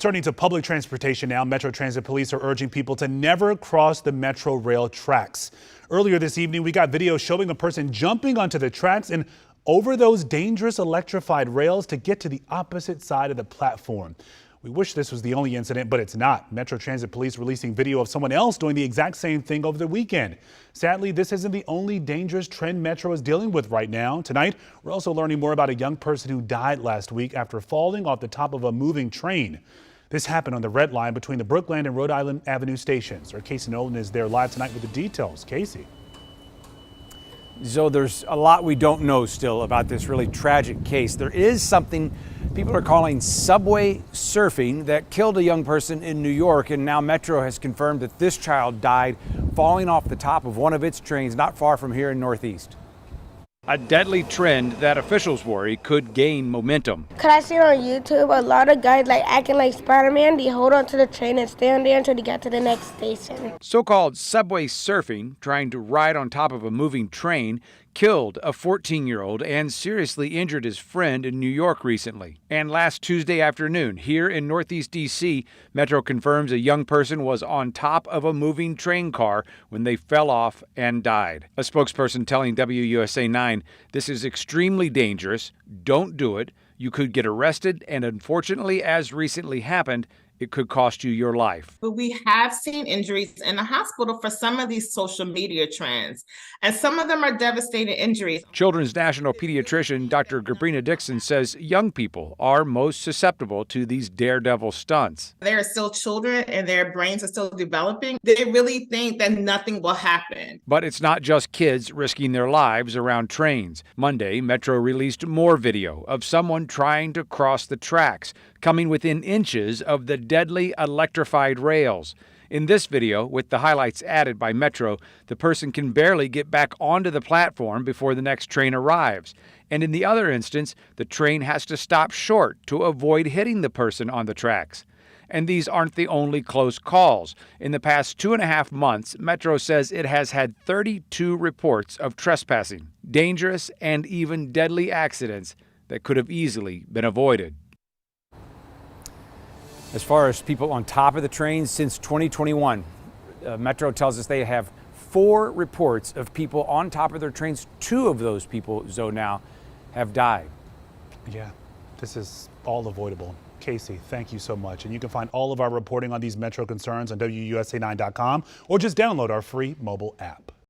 Turning to public transportation now, Metro Transit Police are urging people to never cross the Metro rail tracks. Earlier this evening, we got video showing a person jumping onto the tracks and over those dangerous electrified rails to get to the opposite side of the platform. We wish this was the only incident, but it's not. Metro Transit Police releasing video of someone else doing the exact same thing over the weekend. Sadly, this isn't the only dangerous trend Metro is dealing with right now. Tonight, we're also learning more about a young person who died last week after falling off the top of a moving train. This happened on the Red Line between the Brookland and Rhode Island Avenue stations. Our Casey Nolan is there live tonight with the details. Casey. So there's a lot we don't know still about this really tragic case. There is something people are calling subway surfing that killed a young person in New York, and now Metro has confirmed that this child died falling off the top of one of its trains not far from here in Northeast. A deadly trend that officials worry could gain momentum. Cause I see on YouTube a lot of guys like acting like Spider-Man. They hold on to the train and stand there until they get to the next station. So-called subway surfing, trying to ride on top of a moving train, killed a 14-year-old and seriously injured his friend in New York recently. And last Tuesday afternoon, here in Northeast D.C., Metro confirms a young person was on top of a moving train car when they fell off and died. A spokesperson telling WUSA 9, "This is extremely dangerous. Don't do it. You could get arrested, and unfortunately, as recently happened, it could cost you your life." But we have seen injuries in the hospital for some of these social media trends, and some of them are devastating injuries. Children's National Pediatrician Dr. Gabrina Dixon says young people are most susceptible to these daredevil stunts. They're still children and their brains are still developing. They really think that nothing will happen. But it's not just kids risking their lives around trains. Monday, Metro released more video of someone trying to cross the tracks, coming within inches of the deadly electrified rails. In this video, with the highlights added by Metro, the person can barely get back onto the platform before the next train arrives. And in the other instance, the train has to stop short to avoid hitting the person on the tracks. And these aren't the only close calls. In the past 2.5 months, Metro says it has had 32 reports of trespassing, dangerous and even deadly accidents that could have easily been avoided. As far as people on top of the trains since 2021, Metro tells us they have 4 reports of people on top of their trains. 2 of those people, Zoe, now have died. Yeah, this is all avoidable. Casey, thank you so much. And you can find all of our reporting on these Metro concerns on WUSA9.com or just download our free mobile app.